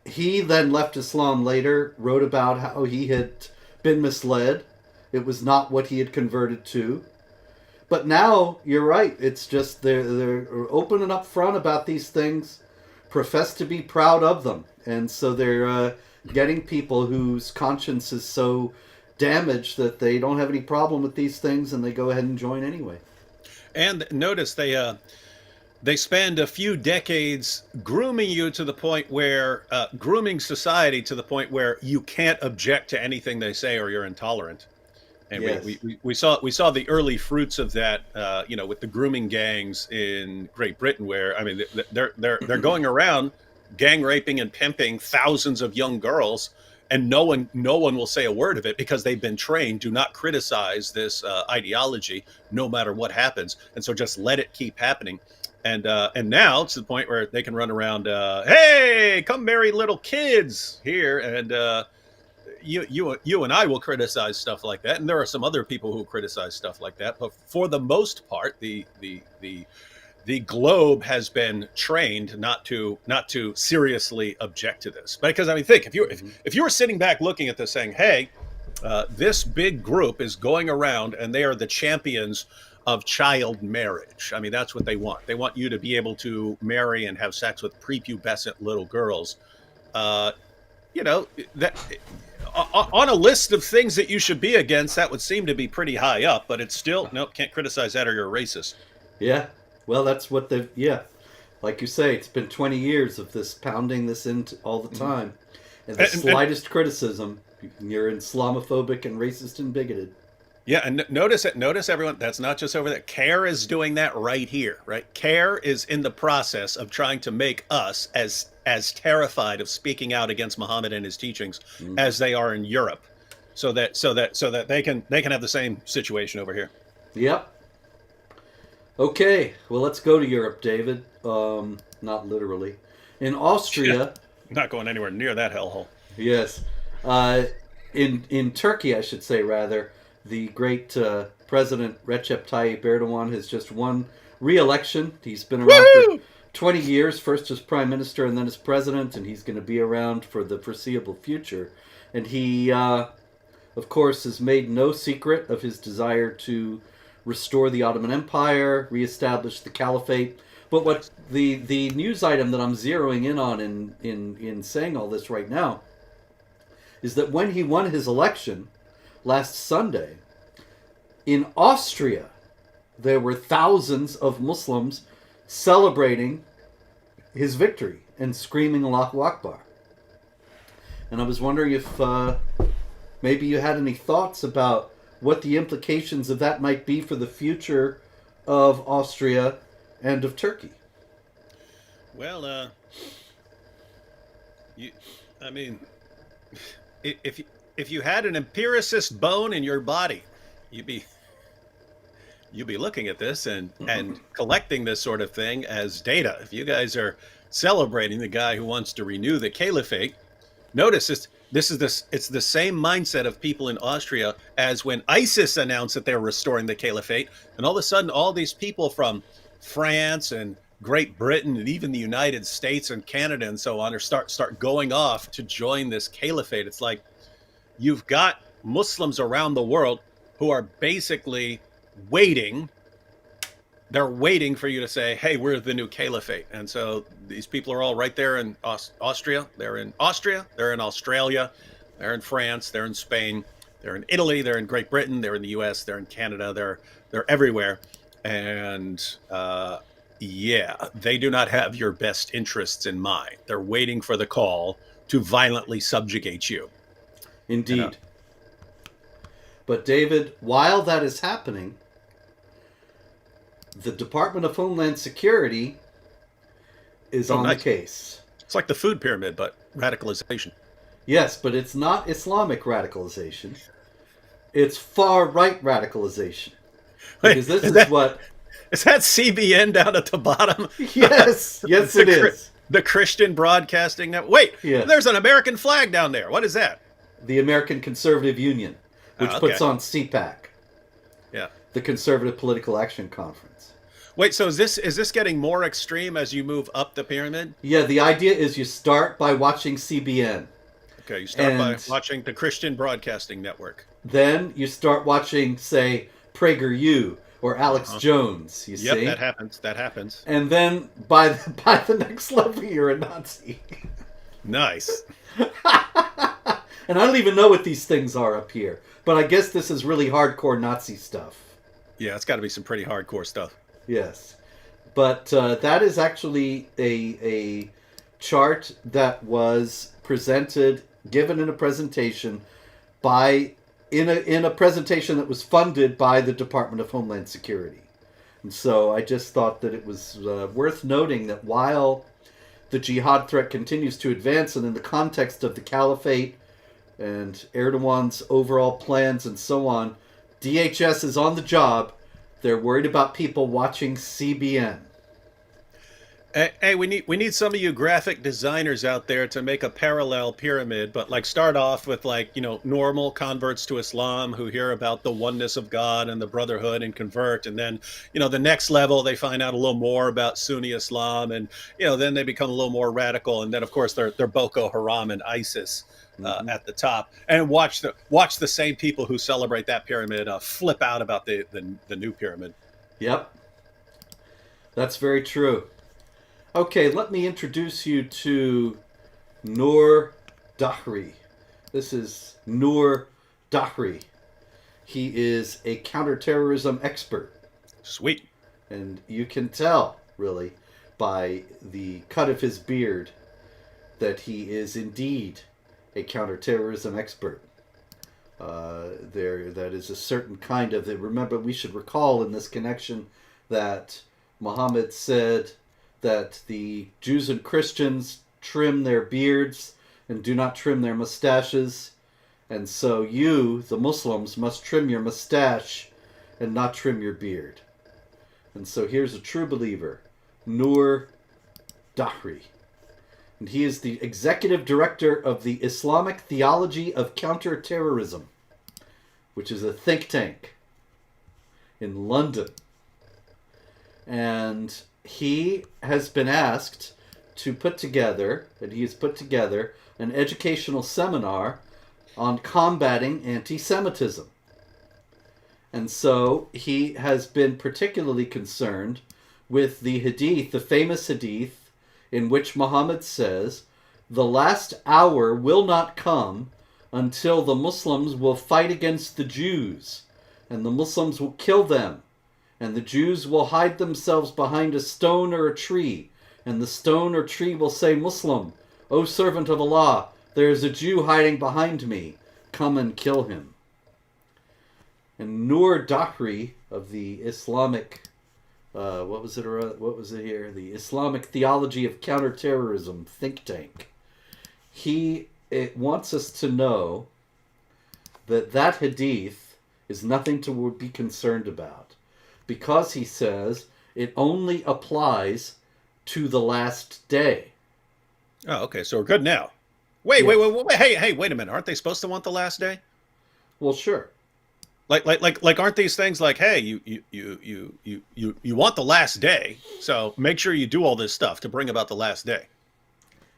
he then left Islam later, wrote about how he had been misled. It was not what he had converted to. But now, you're right, it's just they're open and upfront about these things, profess to be proud of them. And so they're getting people whose conscience is so damaged that they don't have any problem with these things, and they go ahead and join anyway. And notice they spend a few decades grooming you to the point where grooming society to the point where you can't object to anything they say or you're intolerant. And Yes. we saw the early fruits of that, with the grooming gangs in Great Britain, where I mean they're going around gang raping and pimping thousands of young girls, and no one will say a word of it because they've been trained do not criticize this ideology no matter what happens, and so just let it keep happening. And now it's to the point where they can run around, hey, come marry little kids here, and you and I will criticize stuff like that, and there are some other people who criticize stuff like that. But for the most part, the globe has been trained not to seriously object to this. Because I mean, think if you were sitting back looking at this, saying, "Hey, this big group is going around and they are the champions of child marriage." I mean, that's what they want. They want you to be able to marry and have sex with prepubescent little girls. That on a list of things that you should be against, that would seem to be pretty high up. But it's still nope, can't criticize that or you're a racist. Yeah. Well, that's what like you say, it's been 20 years of this pounding this into all the time. And the slightest criticism, you're Islamophobic and racist and bigoted. Yeah, and notice everyone, that's not just over there. CARE is doing that right here, right? CARE is in the process of trying to make us as terrified of speaking out against Muhammad and his teachings as they are in Europe, so that they can have the same situation over here. Yep. Okay, well, let's go to Europe, David. Not literally. In Austria... Not going anywhere near that hellhole. Yes. In Turkey, I should say, rather, the great President Recep Tayyip Erdogan has just won re-election. He's been around for 20 years, first as Prime Minister and then as President, and he's going to be around for the foreseeable future. And he, of course, has made no secret of his desire to restore the Ottoman Empire, reestablish the Caliphate. But what the news item that I'm zeroing in on in saying all this right now is that when he won his election last Sunday, in Austria, there were thousands of Muslims celebrating his victory and screaming Allahu Akbar. And I was wondering if maybe you had any thoughts about what the implications of that might be for the future of Austria and of Turkey. Well, if you had an empiricist bone in your body, you'd be looking at this and collecting this sort of thing as data. If you guys are celebrating the guy who wants to renew the caliphate, notice it's the same mindset of people in Austria as when ISIS announced that they're restoring the caliphate, and all of a sudden all these people from France and Great Britain and even the United States and Canada and so on are start going off to join this caliphate. It's like you've got Muslims around the world who are basically waiting. They're waiting for you to say, hey, we're the new caliphate. And so these people are all right there in Austria. They're in Austria. They're in Australia. They're in France. They're in Spain. They're in Italy. They're in Great Britain. They're in the US. They're in Canada. They're everywhere. And they do not have your best interests in mind. They're waiting for the call to violently subjugate you. Indeed. But David, while that is happening, the Department of Homeland Security is on the case. It's like the food pyramid, but radicalization. Yes, but it's not Islamic radicalization. It's far-right radicalization. Because this is what Is that CBN down at the bottom? Yes, yes, it is. The Christian Broadcasting Network. Wait, Yeah, there's an American flag down there. What is that? the American Conservative Union, which Oh, okay. puts on CPAC, Yeah. the Conservative Political Action Conference. Wait, so is this getting more extreme as you move up the pyramid? Yeah, the idea is you start by watching CBN, Okay, you start by and watching the Christian Broadcasting Network. then you start watching, say, PragerU or Alex Uh-huh. Jones. You Yep, see, that happens. That happens. and then by the next level, you're a Nazi. Nice. And I don't even know what these things are up here, but I guess this is really hardcore Nazi stuff. Yeah, it's got to be some pretty hardcore stuff. Yes, but that is actually a chart that was presented, given in a presentation in a presentation that was funded by the Department of Homeland Security. And so I just thought that it was worth noting that while the jihad threat continues to advance, and in the context of the caliphate and Erdogan's overall plans and so on, DHS is on the job. They're worried about people watching CBN. Hey, we need some of you graphic designers out there to make a parallel pyramid, but like start off with like, normal converts to Islam who hear about the oneness of God and the brotherhood and convert, and then, the next level they find out a little more about Sunni Islam, and then they become a little more radical, and then of course they're Boko Haram and ISIS at the top, and watch the same people who celebrate that pyramid flip out about the new pyramid. Yep, that's very true. Okay, let me introduce you to Noor Dahri. This is Noor Dahri. He is a counterterrorism expert. Sweet. And you can tell, really, by the cut of his beard that he is indeed a counterterrorism expert. That is a certain kind of... Remember, we should recall in this connection that Muhammad said that the Jews and Christians trim their beards and do not trim their mustaches. And so you, the Muslims, must trim your mustache and not trim your beard. And so here's a true believer, Noor Dahri. And he is the executive director of the Islamic Theology of Counterterrorism, which is a think tank in London. And he has been asked to put together, an educational seminar on combating anti-Semitism. And so he has been particularly concerned with the hadith, the famous hadith, in which Muhammad says, "The last hour will not come until the Muslims will fight against the Jews, and the Muslims will kill them, and the Jews will hide themselves behind a stone or a tree, and the stone or tree will say, 'Muslim, O servant of Allah, there is a Jew hiding behind me. Come and kill him.'" And Noor Dahri of the Islamic, what was it here? The Islamic Theology of Counterterrorism think tank. It wants us to know that hadith is nothing to be concerned about, because he says it only applies to the last day. Oh, okay. So we're good now. Wait. Hey, wait a minute. Aren't they supposed to want the last day? Well, sure. Like, aren't these things like, hey, you want the last day, so make sure you do all this stuff to bring about the last day.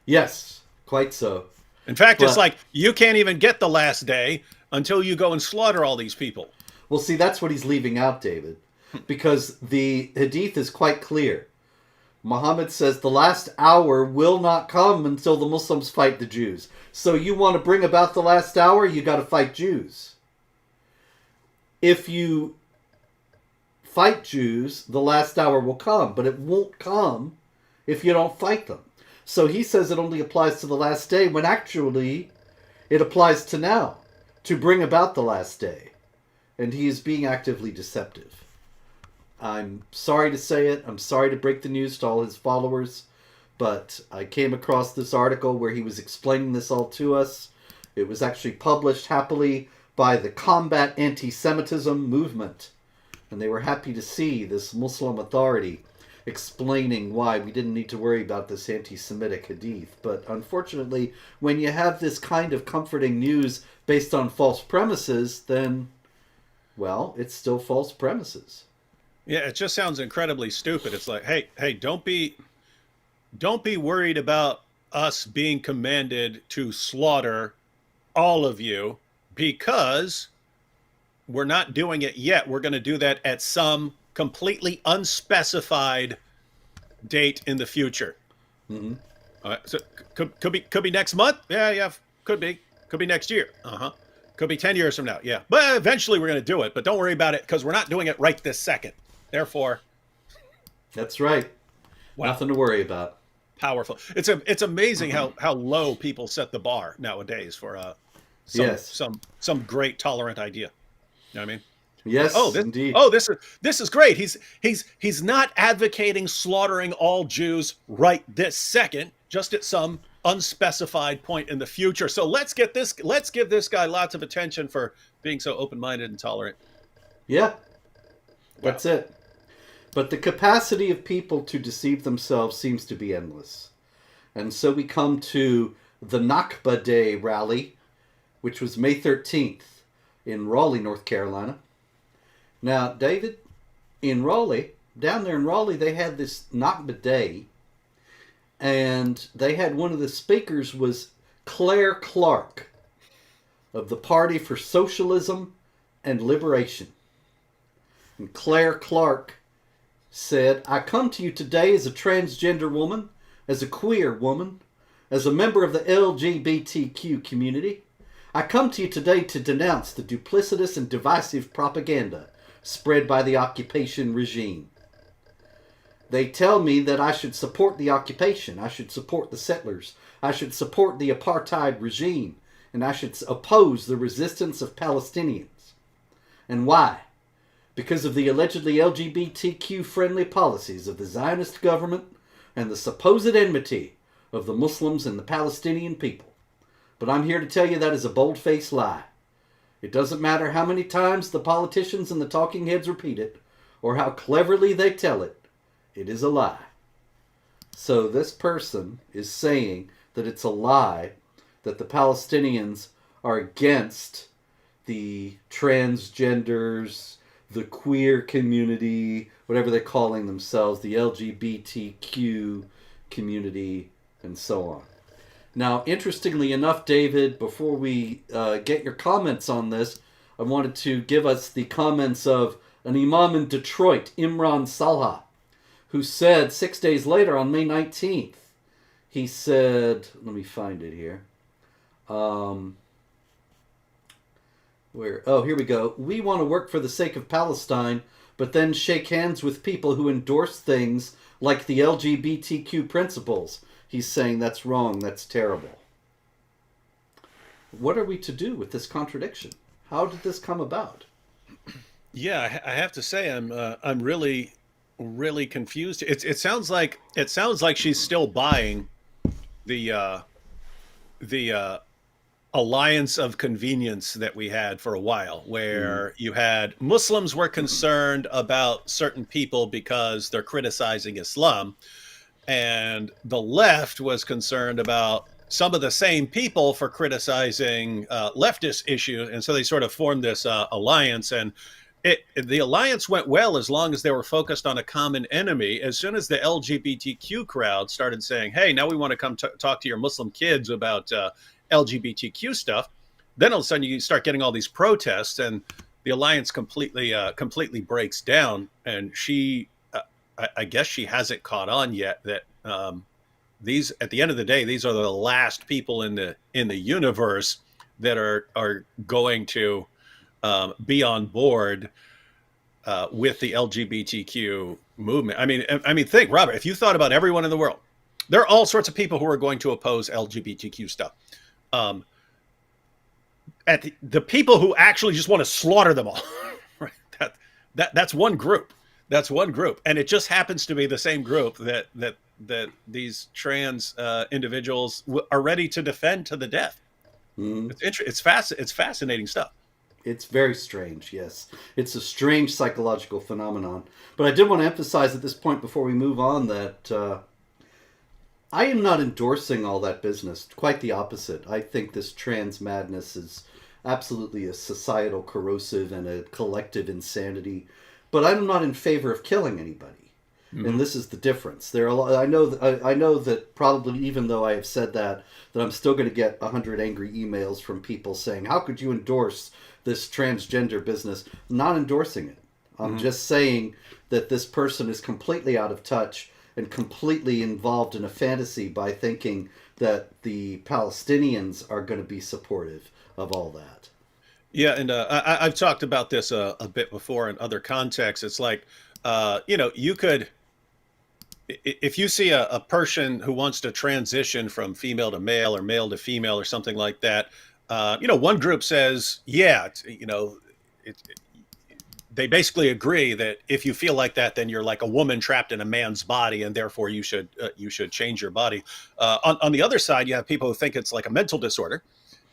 Yes, quite so. In fact, it's But- like you can't even get the last day until you go and slaughter all these people. Well, see, that's what he's leaving out, David, because the hadith is quite clear. Muhammad says the last hour will not come until the Muslims fight the Jews. So you want to bring about the last hour, you got to fight Jews. If you fight Jews, the last hour will come, but it won't come if you don't fight them. So he says it only applies to the last day, when actually it applies to now, to bring about the last day. And he is being actively deceptive. I'm sorry to say it. I'm sorry to break the news to all his followers, but I came across this article where he was explaining this all to us. It was actually published happily by the Combat Anti-Semitism Movement, And they were happy to see this Muslim authority explaining why we didn't need to worry about this anti-Semitic hadith. But unfortunately, when you have this kind of comforting news based on false premises, then, well, it's still false premises. Yeah, it just sounds incredibly stupid. It's like, hey, don't be worried about us being commanded to slaughter all of you because we're not doing it yet. We're going to do that at some completely unspecified date in the future. Mm-hmm. So could be next month. Yeah, could be next year. Could be 10 years from now. Yeah, but eventually we're going to do it. But don't worry about it because we're not doing it right this second. Therefore, that's right. Wow. Nothing to worry about. Powerful. It's amazing how low people set the bar nowadays for some great tolerant idea. You know what I mean? Yes, indeed. This is great. He's not advocating slaughtering all Jews right this second, just at some unspecified point in the future. So let's give this guy lots of attention for being so open-minded and tolerant. Yeah. That's it. But the capacity of people to deceive themselves seems to be endless. And so we come to the Nakba Day rally, which was May 13th in Raleigh, North Carolina. Now, David, down there in Raleigh, they had this Nakba Day, and they had one of the speakers was Claire Clark of the Party for Socialism and Liberation. And Claire Clark said, I come to you today as a transgender woman, as a queer woman, as a member of the LGBTQ community. I come to you today to denounce the duplicitous and divisive propaganda spread by the occupation regime. They tell me that I should support the occupation, I should support the settlers, I should support the apartheid regime, and I should oppose the resistance of Palestinians. And why? Because of the allegedly LGBTQ-friendly policies of the Zionist government and the supposed enmity of the Muslims and the Palestinian people. But I'm here to tell you that is a bold-faced lie. It doesn't matter how many times the politicians and the talking heads repeat it, or how cleverly they tell it, it is a lie. So this person is saying that it's a lie that the Palestinians are against the transgenders, the queer community, whatever they're calling themselves, the LGBTQ community, and so on. Now, interestingly enough, David, before we get your comments on this, I wanted to give us the comments of an imam in Detroit, Imran Salha, who said 6 days later on May 19th, he said, let me find it here. Here we go. We want to work for the sake of Palestine, but then shake hands with people who endorse things like the LGBTQ principles. He's saying that's wrong, that's terrible. What are we to do with this contradiction? How did this come about? Yeah, I have to say I'm really confused. It sounds like she's still buying the alliance of convenience that we had for a while, where you had Muslims were concerned about certain people because they're criticizing Islam, and the left was concerned about some of the same people for criticizing leftist issues, and so they sort of formed this alliance. And the alliance went well as long as they were focused on a common enemy. As soon as the LGBTQ crowd started saying, "Hey, now we want to come talk to your Muslim kids about LGBTQ stuff," then all of a sudden you start getting all these protests, and the alliance completely breaks down. And I guess she hasn't caught on yet that these, at the end of the day, these are the last people in the universe that are going to be on board with the LGBTQ movement. I mean, think, Robert, if you thought about everyone in the world, there are all sorts of people who are going to oppose LGBTQ stuff. At the people who actually just want to slaughter them all, right? That's one group. That's one group, and it just happens to be the same group that these trans individuals are ready to defend to the death. It's fascinating stuff. It's very strange, yes. It's a strange psychological phenomenon. But I did want to emphasize at this point before we move on that I am not endorsing all that business. Quite the opposite. I think this trans madness is absolutely a societal corrosive and a collective insanity. But I'm not in favor of killing anybody. And this is the difference. There are a lot, I know that probably even though I have said that I'm still going to get 100 angry emails from people saying, "How could you endorse this transgender business?" I'm not endorsing it. I'm just saying that this person is completely out of touch and completely involved in a fantasy by thinking that the Palestinians are going to be supportive of all that. Yeah, and I've talked about this a bit before in other contexts. It's like, you could, if you see a person who wants to transition from female to male or male to female or something like that, one group says, yeah, they basically agree that if you feel like that, then you're like a woman trapped in a man's body, and therefore you should change your body. On the other side, you have people who think it's like a mental disorder.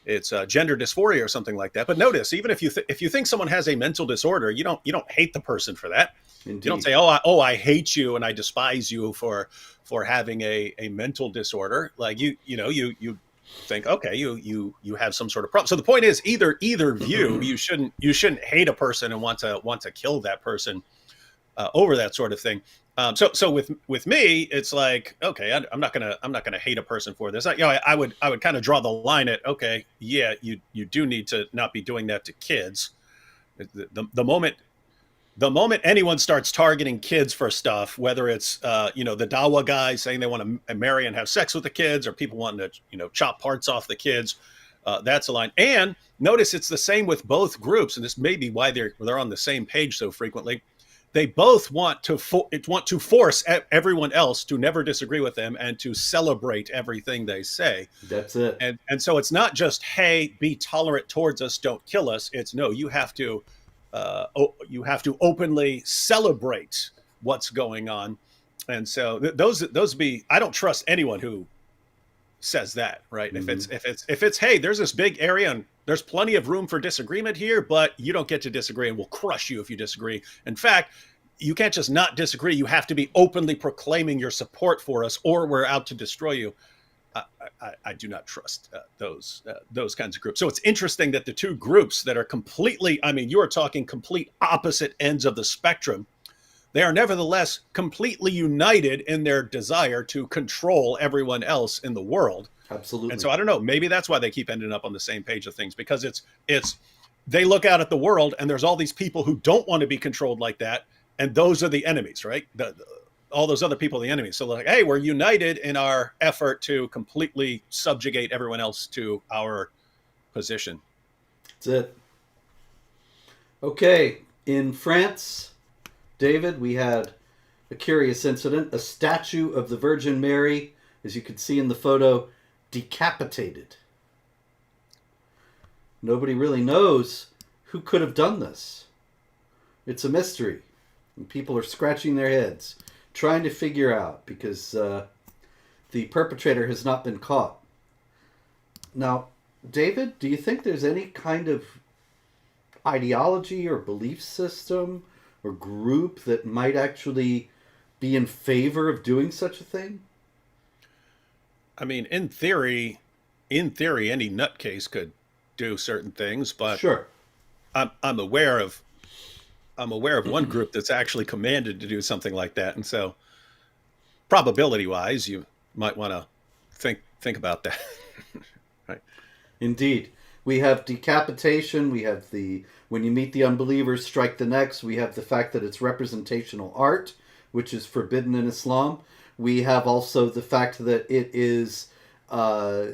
It's gender dysphoria or something like that. But notice, even if you think someone has a mental disorder, you don't hate the person for that. Indeed. You don't say, I hate you and I despise you for having a mental disorder. Like you think, okay, you have some sort of problem. So the point is, either view, you shouldn't hate a person and want to kill that person over that sort of thing. So with me, it's like, okay, I'm not gonna hate a person for this. I would kind of draw the line at, okay, yeah, you do need to not be doing that to kids. The moment anyone starts targeting kids for stuff, whether it's the Dawa guys saying they want to marry and have sex with the kids, or people wanting to chop parts off the kids, that's a line. And notice it's the same with both groups, and this may be why they're on the same page so frequently. They both want to force everyone else to never disagree with them and to celebrate everything they say. That's it. And so it's not just, hey, be tolerant towards us, don't kill us. It's no, you have to openly celebrate what's going on. And so those be, I don't trust anyone who says that, right? Mm-hmm. If it's hey, there's this big area and there's plenty of room for disagreement here, but you don't get to disagree, and we'll crush you if you disagree. In fact, you can't just not disagree. You have to be openly proclaiming your support for us, or we're out to destroy you. I do not trust those kinds of groups. So it's interesting that the two groups that are completely, you are talking complete opposite ends of the spectrum, they are nevertheless completely united in their desire to control everyone else in the world. Absolutely. And so I don't know, maybe that's why they keep ending up on the same page of things, because it's they look out at the world and there's all these people who don't want to be controlled like that, and those are the enemies, right? All those other people are the enemies. So like, hey, we're united in our effort to completely subjugate everyone else to our position. That's it. Okay, in France, David, we had a curious incident. A statue of the Virgin Mary, as you can see in the photo, decapitated. Nobody really knows who could have done this. It's a mystery. And people are scratching their heads, trying to figure out, because the perpetrator has not been caught. Now, David, do you think there's any kind of ideology or belief system or group that might actually be in favor of doing such a thing? In theory, any nutcase could do certain things, but sure, I'm aware of one group that's actually commanded to do something like that, and so probability-wise, you might want to think about that. Right? Indeed, we have decapitation. We have when you meet the unbelievers, strike the necks. We have the fact that it's representational art, which is forbidden in Islam. We have also the fact that it is a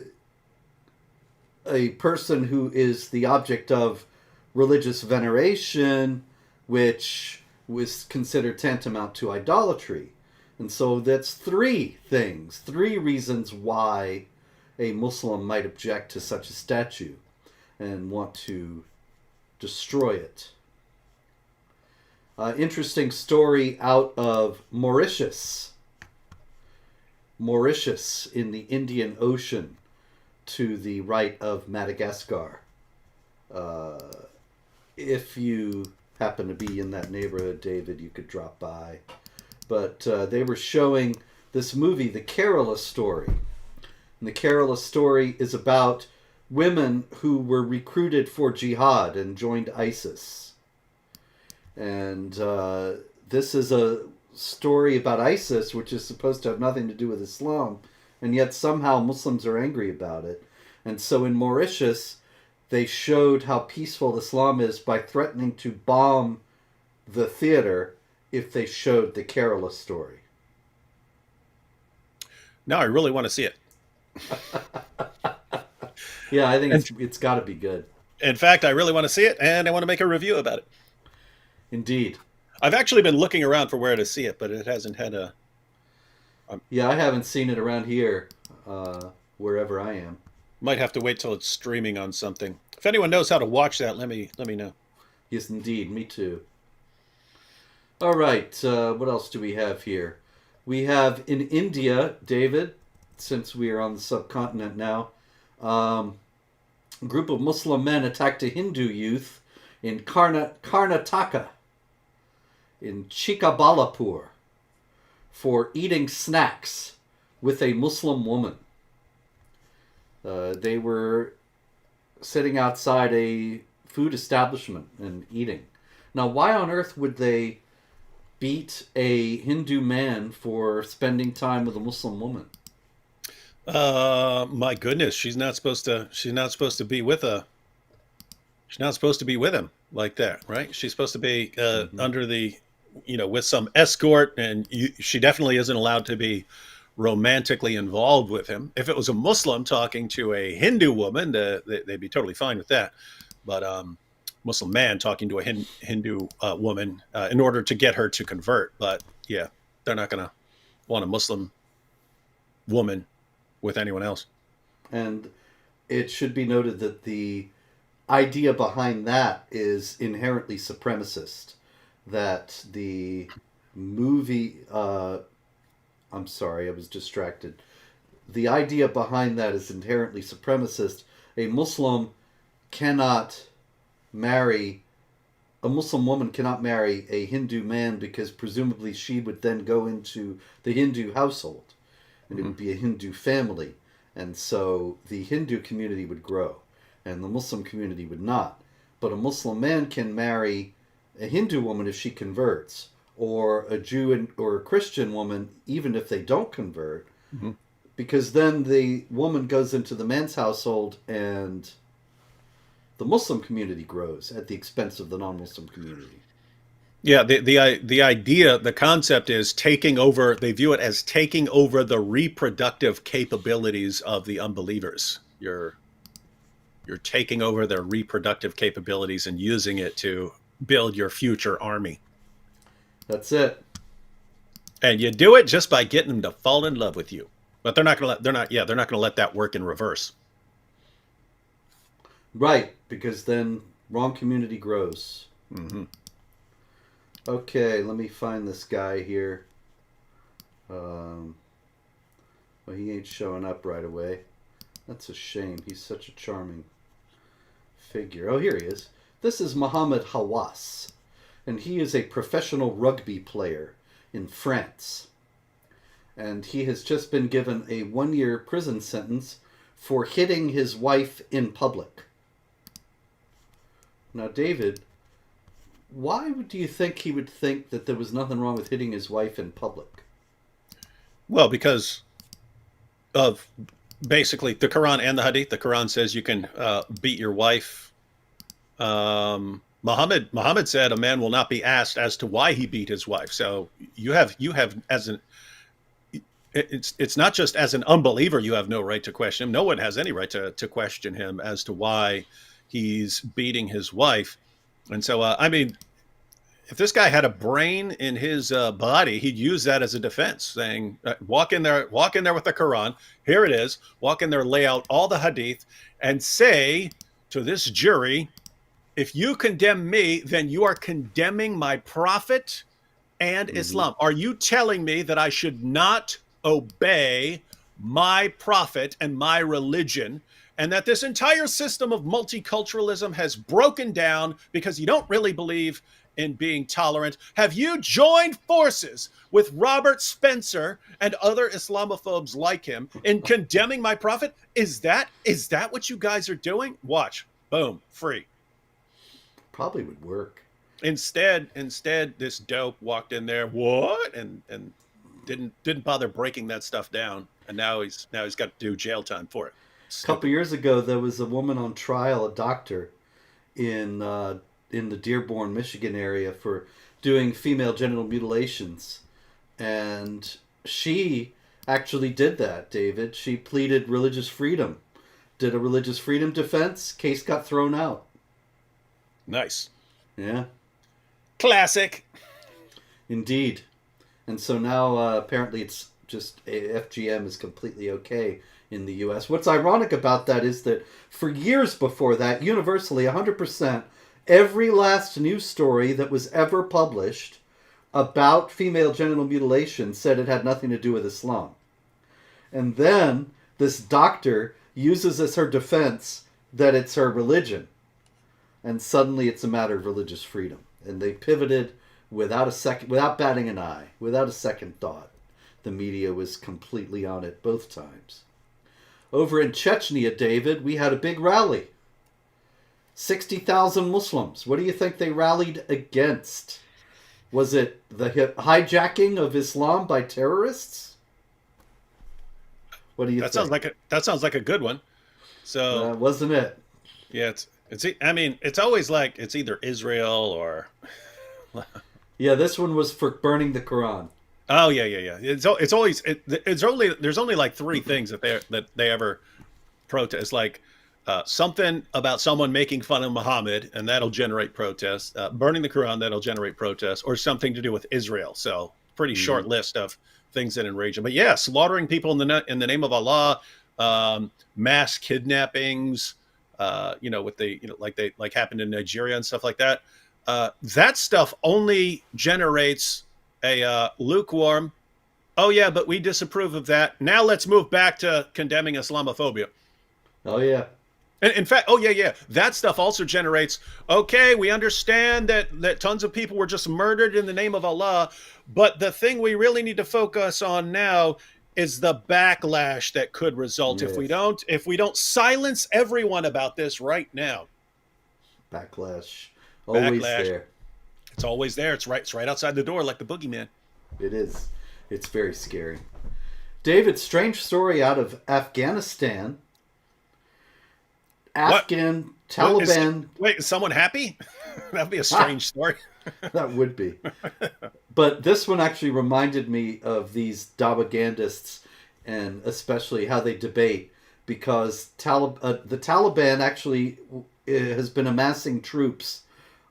person who is the object of religious veneration, which was considered tantamount to idolatry. And so that's three reasons why a Muslim might object to such a statue and want to destroy it. Interesting story out of Mauritius in the Indian Ocean to the right of Madagascar. if you happen to be in that neighborhood, David, you could drop by. But they were showing this movie, The Careless Story. And The Careless Story is about women who were recruited for jihad and joined ISIS. And this is a story about ISIS, which is supposed to have nothing to do with Islam, and yet somehow Muslims are angry about it. And so in Mauritius, they showed how peaceful Islam is by threatening to bomb the theater if they showed The Careless Story. Now I really want to see it. Yeah, I think it's got to be good. In fact, I really want to see it, and I want to make a review about it. Indeed. I've actually been looking around for where to see it, but it hasn't had a... Yeah, I haven't seen it around here, wherever I am. Might have to wait till it's streaming on something. If anyone knows how to watch that, let me know. Yes, indeed. Me too. All right. What else do we have here? We have in India, David, since we are on the subcontinent now, a group of Muslim men attacked a Hindu youth in Karnataka, in Chikaballapur, for eating snacks with a Muslim woman. They were sitting outside a food establishment and eating. Now, why on earth would they beat a Hindu man for spending time with a Muslim woman? My goodness, she's not supposed to be with him like that, right? She's supposed to be under the, with some escort, and she definitely isn't allowed to be romantically involved with him. If it was a Muslim talking to a Hindu woman, they'd be totally fine with that. But Muslim man talking to a Hindu woman in order to get her to convert. But yeah, they're not going to want a Muslim woman with anyone else. And it should be noted that the idea behind that is inherently supremacist. That the movie... I'm sorry, I was distracted. The idea behind that is inherently supremacist. A Muslim woman cannot marry a Hindu man because presumably she would then go into the Hindu household and it would be a Hindu family. And so the Hindu community would grow and the Muslim community would not. But a Muslim man can marry a Hindu woman if she converts, or a Jew or a Christian woman, even if they don't convert, because then the woman goes into the man's household and the Muslim community grows at the expense of the non-Muslim community. Yeah, the idea, the concept is taking over. They view it as taking over the reproductive capabilities of the unbelievers. You're taking over their reproductive capabilities and using it to build your future army. That's it. And you do it just by getting them to fall in love with you. But they're not going to let that work in reverse. Right, because then wrong community grows. Okay, let me find this guy here. Well, he ain't showing up right away. That's a shame. He's such a charming figure. Oh, here he is. This is Mohammed Hawass, and he is a professional rugby player in France. And he has just been given a 1-year prison sentence for hitting his wife in public. Now, David, why do you think he would think that there was nothing wrong with hitting his wife in public? Well, because of basically the Quran and the Hadith. The Quran says you can beat your wife. Muhammad said a man will not be asked as to why he beat his wife. So you have as an it's not just as an unbeliever you have no right to question him. No one has any right to question him as to why he's beating his wife. And so I mean, if this guy had a brain in his body, he'd use that as a defense, saying, walk in there with the Quran. Here it is. Walk in there, lay out all the Hadith, and say to this jury, if you condemn me, then you are condemning my prophet and Islam. Are you telling me that I should not obey my prophet and my religion, and that this entire system of multiculturalism has broken down because you don't really believe in being tolerant. Have you joined forces with Robert Spencer and other Islamophobes like him in condemning my prophet? Is that what you guys are doing? Watch. Boom. Free. Probably would work. Instead, this dope walked in there, what? And didn't bother breaking that stuff down. And now he's got to do jail time for it. A couple years ago, there was a woman on trial, a doctor, in the Dearborn, Michigan area for doing female genital mutilations, and she actually did that. David, she pleaded religious freedom, did a religious freedom defense. Case got thrown out. Nice. Yeah. Classic. Indeed. And so now apparently it's just FGM is completely okay in the U.S. What's ironic about that is that for years before that, universally, 100%, every last news story that was ever published about female genital mutilation said it had nothing to do with Islam. And then this doctor uses as her defense that it's her religion. And suddenly it's a matter of religious freedom. And they pivoted without batting an eye, without a second thought. The media was completely on it both times. Over in Chechnya, David, we had a big rally. 60,000 Muslims. What do you think they rallied against? Was it the hijacking of Islam by terrorists? What do you think? That sounds like a good one. So wasn't it? Yeah, I mean, it's always like it's either Israel or yeah, this one was for burning the Quran. Oh yeah. It's always there's only like three things that they ever protest, like something about someone making fun of Muhammad, and that'll generate protests. Burning the Quran, that'll generate protests, or something to do with Israel. So pretty short list of things that enrage them. But yeah, slaughtering people in the name of Allah, mass kidnappings, like happened in Nigeria and stuff like that. That stuff only generates a lukewarm, oh yeah, but we disapprove of that. Now let's move back to condemning Islamophobia. Oh yeah. And in fact, that stuff also generates, okay, we understand that tons of people were just murdered in the name of Allah, but the thing we really need to focus on now is the backlash that could result if we don't silence everyone about this right now. Backlash. Always there. It's always there. It's right outside the door, like the boogeyman. It is. It's very scary. David, strange story out of Afghanistan. Taliban. Wait, is someone happy? That'd be a strange story. That would be. But this one actually reminded me of these propagandists, and especially how they debate, because the Taliban actually has been amassing troops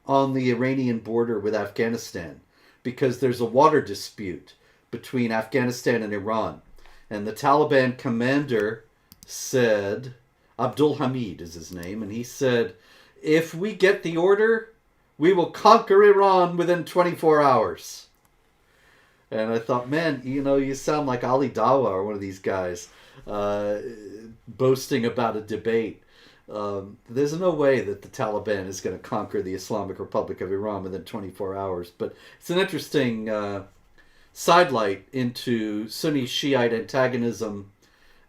on the Iranian border with Afghanistan because there's a water dispute between Afghanistan and Iran. And the Taliban commander said, Abdul Hamid is his name, and he said, if we get the order, we will conquer Iran within 24 hours. And I thought, man, you sound like Ali Dawa or one of these guys boasting about a debate. There's no way that the Taliban is going to conquer the Islamic Republic of Iran within 24 hours. But it's an interesting sidelight into Sunni Shiite antagonism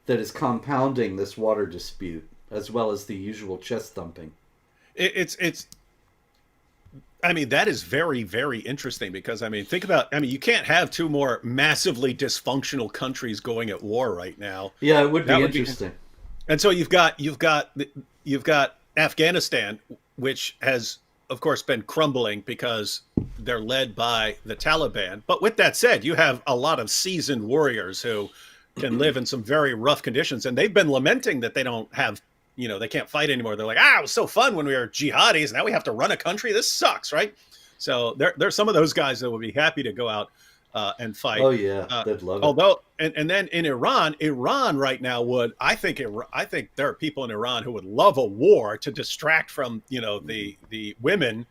that is compounding this water dispute, as well as the usual chest thumping. I mean, that is very, very interesting because, think about, you can't have two more massively dysfunctional countries going at war right now. Yeah, it would be interesting. And so you've got Afghanistan, which has, of course, been crumbling because they're led by the Taliban. But with that said, you have a lot of seasoned warriors who can live in some very rough conditions. And they've been lamenting that they don't have, they can't fight anymore. They're like, it was so fun when we were jihadis. Now we have to run a country. This sucks, right? So there's some of those guys that would be happy to go out and fight. Oh yeah, they'd love it. Although, and then in Iran right now would, I think there are people in Iran who would love a war to distract from the women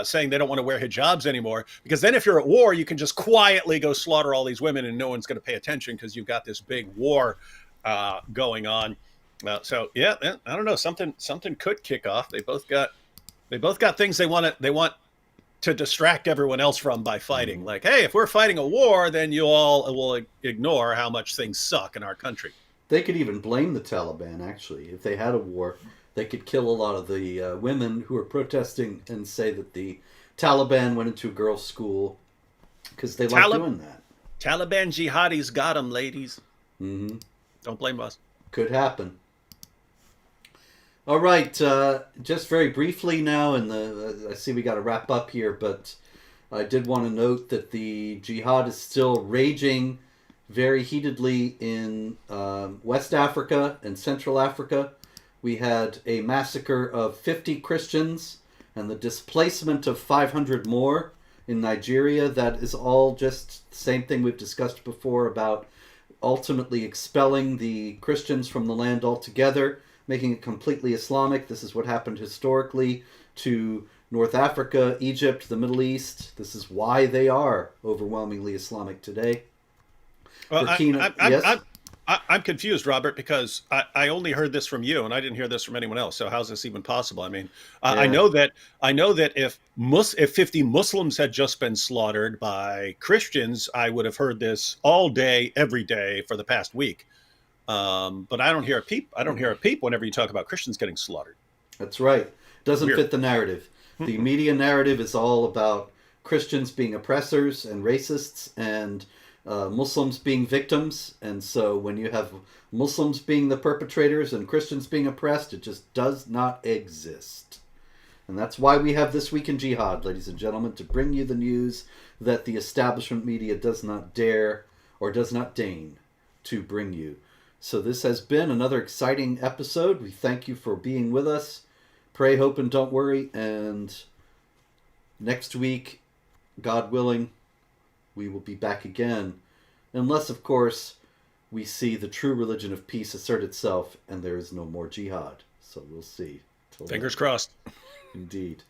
saying they don't want to wear hijabs anymore, because then if you're at war, you can just quietly go slaughter all these women and no one's going to pay attention because you've got this big war going on. So yeah, I don't know. Something could kick off. They both got things they want to distract everyone else from by fighting. Mm. Like, hey, if we're fighting a war, then you all will ignore how much things suck in our country. They could even blame the Taliban, actually. If they had a war, they could kill a lot of the women who are protesting and say that the Taliban went into a girls' school because they like Talib- doing that. Taliban jihadis got them, ladies. Hmm. Don't blame us. Could happen. All right, just very briefly now, and I see we got to wrap up here, but I did want to note that the jihad is still raging very heatedly in West Africa and Central Africa. We had a massacre of 50 Christians and the displacement of 500 more in Nigeria. That is all just the same thing we've discussed before about ultimately expelling the Christians from the land altogether, making it completely Islamic. This is what happened historically to North Africa, Egypt, the Middle East. This is why they are overwhelmingly Islamic today. Well, Burkina, yes? I'm confused, Robert, because I only heard this from you, and I didn't hear this from anyone else. So how's this even possible? I mean, I Yeah. know that if 50 Muslims had just been slaughtered by Christians, I would have heard this all day, every day for the past week. But I don't hear a peep. I don't hear a peep whenever you talk about Christians getting slaughtered. That's right. Doesn't Weird. fit the narrative. The media narrative is all about Christians being oppressors and racists and Muslims being victims. And so when you have Muslims being the perpetrators and Christians being oppressed, it just does not exist. And that's why we have This Week in Jihad, ladies and gentlemen, to bring you the news that the establishment media does not dare or does not deign to bring you. So this has been another exciting episode. We thank you for being with us. Pray, hope, and don't worry. And next week, God willing, we will be back again. Unless, of course, we see the true religion of peace assert itself and there is no more jihad. So we'll see. Fingers crossed. Indeed.